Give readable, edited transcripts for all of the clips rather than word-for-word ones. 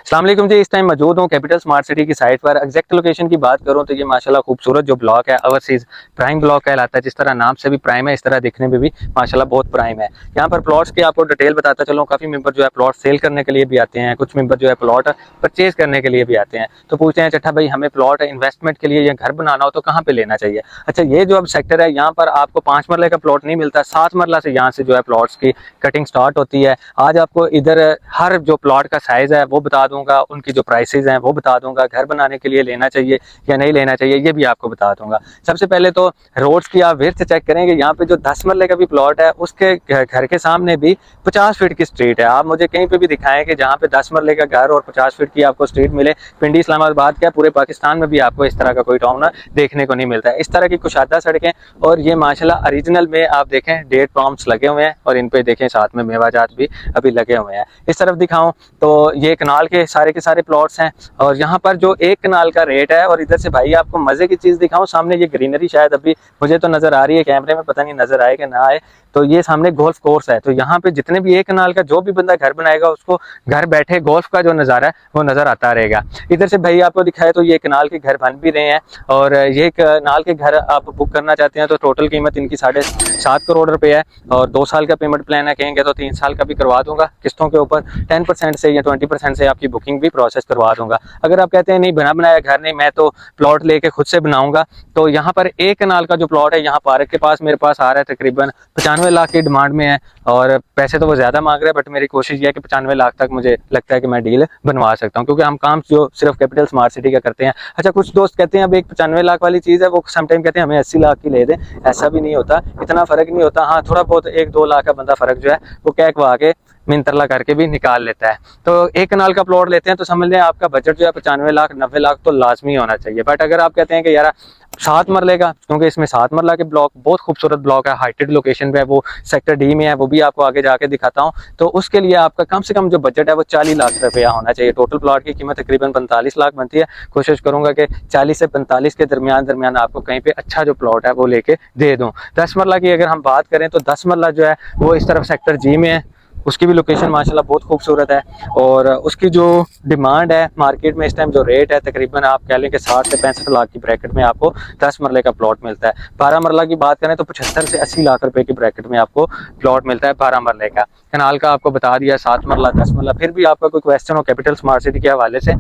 अस्सलाम वालेकुम जी। इस टाइम मौजूद हूँ कैपिटल स्मार्ट सिटी की साइट पर। एग्जैक्ट लोकेशन की बात करूँ तो ये माशाल्लाह खूबसूरत जो ब्लॉक है ओवरसीज प्राइम ब्लॉक कहलाता है। जिस तरह नाम से भी प्राइम है, इस तरह दिखने में भी माशाल्लाह बहुत प्राइम है। यहाँ पर प्लॉट्स की आपको डिटेल बताता चलूँ। काफ़ी मेंबर जो है प्लॉट सेल करने के लिए भी आते हैं, कुछ मेंबर जो है प्लॉट परचेज करने के लिए भी आते हैं। तो पूछते हैं चट्ठा भाई हमें प्लॉट इन्वेस्टमेंट के लिए या घर बनाना हो तो कहाँ पे लेना चाहिए। अच्छा, ये जो अब सेक्टर है यहाँ पर आपको 5 मरले का प्लॉट नहीं मिलता, 7 मरला से यहाँ से जो है प्लॉट्स की कटिंग स्टार्ट होती है। आज आपको इधर हर जो प्लॉट का साइज है वो बता दूंगा, उनकी जो प्राइसेस हैं वो बता दूंगा, घर बनाने के लिए लेना चाहिए या नहीं लेना चाहिए ये भी आपको बता दूंगा। सबसे पहले तो रोड्स की आप विड्थ चेक करेंगे। यहाँ पे जो 10 मरले का भी प्लॉट है उसके घर के सामने भी 50 फीट की स्ट्रीट है। आप मुझे कहीं पे भी दिखाएं कि जहाँ पे 10 मरले का घर और 50 फीट की आपको स्ट्रीट मिले। पिंडी इस्लामाबाद क्या पूरे पाकिस्तान में भी आपको इस तरह का कोई टाउन देखने को नहीं मिलता है। इस तरह की कुशादा सड़कें और ये माशाल्लाह ओरिजिनल में आप देखें डेट पॉम्स लगे हुए हैं और इन पे देखें साथ में मेवाजात भी अभी लगे हुए हैं। इस तरफ दिखाऊं तो ये कनाल के सारे प्लॉट्स हैं और यहाँ पर जो एक कनाल का रेट है। और इधर से भाई आपको मजे की चीज दिखाऊं, सामने ये ग्रीनरी शायद अभी मुझे तो नजर आ रही है, कैमरे में पता नहीं नजर आए कि ना आए। तो ये सामने गोल्फ कोर्स है। तो यहाँ पे जितने भी एक कनाल का जो भी बंदा घर बनाएगा उसको घर बैठे गोल्फ का जो नज़ारा है वो नजर आता रहेगा। इधर से भाई आपको दिखाए तो ये कनाल के घर बन भी रहे हैं और ये कनाल के घर आप बुक करना चाहते हैं तो टोटल कीमत इनकी 7.5 करोड़ रुपए है और 2 साल का पेमेंट प्लान है। कहेंगे तो 3 साल का भी करवा दूंगा किस्तों के ऊपर। 10% से या 20% से आपकी बुकिंग भी प्रोसेस करवा दूंगा। अगर आप कहते हैं नहीं बना बनाया घर नहीं, मैं तो प्लॉट लेके खुद से बनाऊंगा, तो यहाँ पर एक कनाल का जो प्लॉट है यहाँ पार्क के पास मेरे पास आ रहा है तकरीबन 95 लाख की डिमांड में है। और पैसे तो वो ज्यादा मांग रहे हैं बट मेरी कोशिश ये है कि 95 लाख तक मुझे लगता है कि मैं डील बनवा सकता हूँ, क्योंकि हम काम जो सिर्फ कैपिटल स्मार्ट सिटी का करते हैं। अच्छा, कुछ दोस्त कहते हैं अब एक 95 लाख वाली चीज है वो समटाइम कहते हैं हमें 80 लाख की ले दें। ऐसा भी नहीं होता, इतना फर्क नहीं होता। हाँ, थोड़ा बहुत 1-2 लाख का बंदा फर्क जो है वो कहवा के मिनतरला करके भी निकाल लेता है। तो एक कनाल का प्लॉट लेते हैं तो समझ लें आपका बजट जो है 95 लाख 90 लाख तो लाजमी होना चाहिए। बट अगर आप कहते हैं कि यार 7 मरले का, क्योंकि इसमें 7 मरला के ब्लॉक बहुत खूबसूरत ब्लॉक है, हाइटेड लोकेशन पे है, वो सेक्टर डी में है, वो भी आपको आगे जाके दिखाता हूँ। तो उसके लिए आपका कम से कम जो बजट है वो 40 लाख रुपया होना चाहिए। टोटल प्लॉट की कीमत तकरीबन 45 लाख बनती है। कोशिश करूंगा कि 40 से 45 के दरमियान आपको कहीं पे अच्छा जो प्लॉट है वो लेके दे दूँ। 10 मरला की अगर हम बात करें तो 10 मरला जो है वो इस तरफ सेक्टर जी में है। उसकी भी लोकेशन माशाल्लाह बहुत खूबसूरत है और उसकी जो डिमांड है मार्केट में इस टाइम जो रेट है तकरीबन आप कह लें कि 60 से 65 लाख की ब्रैकेट में आपको 10 मरले का प्लॉट मिलता है। 12 मरला की बात करें तो 75 से 80 लाख रुपए की ब्रैकेट में आपको प्लॉट मिलता है 12 मरले का। कनाल का आपको बता दिया 7 मरला 10 मरला। फिर भी आपका कोई क्वेश्चन हो कैपिटल स्मार्ट सिटी के हवाले से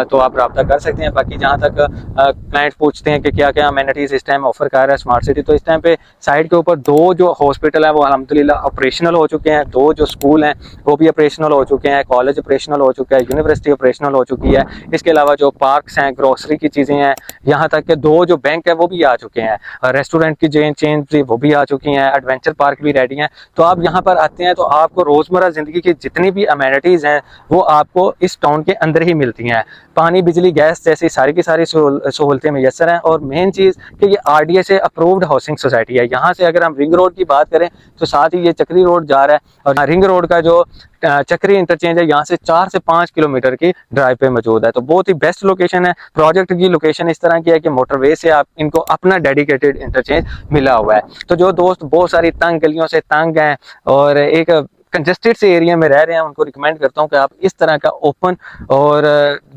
तो आप रब्ता कर सकते हैं। बाकी जहाँ तक क्लाइंट पूछते हैं कि क्या क्या अमेनिटीज इस टाइम ऑफर कर रहा है स्मार्ट सिटी, तो इस टाइम पे साइड के ऊपर 2 जो हॉस्पिटल है वो अल्हम्दुलिल्लाह ऑपरेशनल हो चुके हैं, 2 जो स्कूल हैं वो भी ऑपरेशनल हो चुके हैं, कॉलेज ऑपरेशनल हो चुका है, यूनिवर्सिटी ऑपरेशनल हो चुकी है। इसके अलावा जो पार्क्स हैं, ग्रोसरी की चीज़ें हैं, यहाँ तक कि 2 जो बैंक है वो भी आ चुके हैं, रेस्टोरेंट की चेन भी वो भी आ चुकी हैं, एडवेंचर पार्क भी रेडी हैं। तो आप यहाँ पर आते हैं तो आपको रोज़मर्रा ज़िंदगी की जितनी भी अमेनिटीज़ हैं वो आपको इस टाउन के अंदर ही मिलती हैं। पानी, बिजली, गैस जैसी सारी की सारी सहूलतें मैसर हैं। और मेन चीज़ कि ये RDA से अप्रूव्ड हाउसिंग सोसाइटी है। यहाँ से अगर हम रिंग रोड की बात करें तो साथ ही ये चक्री रोड जा रहा है और रिंग रोड का जो चक्री इंटरचेंज है यहाँ से 4 से 5 किलोमीटर की ड्राइव पे मौजूद है। तो बहुत ही बेस्ट लोकेशन है। प्रोजेक्ट की लोकेशन इस तरह की है कि मोटरवे से आप इनको अपना डेडिकेटेड इंटरचेंज मिला हुआ है। तो जो दोस्त बहुत सारी तंग गलियों से तंग हैं और एक कंजेस्टेड से एरिया में रह रहे हैं उनको रिकमेंड करता हूँ कि आप इस तरह का ओपन और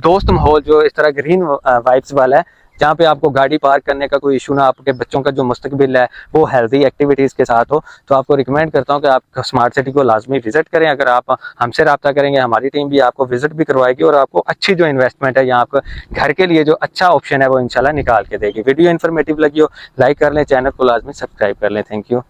दोस्त माहौल जो इस तरह ग्रीन वाइब्स वाला है, जहाँ पे आपको गाड़ी पार्क करने का कोई इशू ना, आपके बच्चों का जो मुस्तकबिल है वो हेल्दी एक्टिविटीज़ के साथ हो, तो आपको रिकमेंड करता हूँ कि आप स्मार्ट सिटी को लाजमी विजिट करें। अगर आप हमसे रब्ता करेंगे हमारी टीम भी आपको विजिट भी करवाएगी और आपको अच्छी जो इन्वेस्टमेंट है या आपको घर के लिए जो अच्छा ऑप्शन है वो इंशाल्लाह निकाल के देगी। वीडियो इन्फॉर्मेटिव लगी हो लाइक कर लें, चैनल को लाजमी सब्सक्राइब कर लें। Thank you.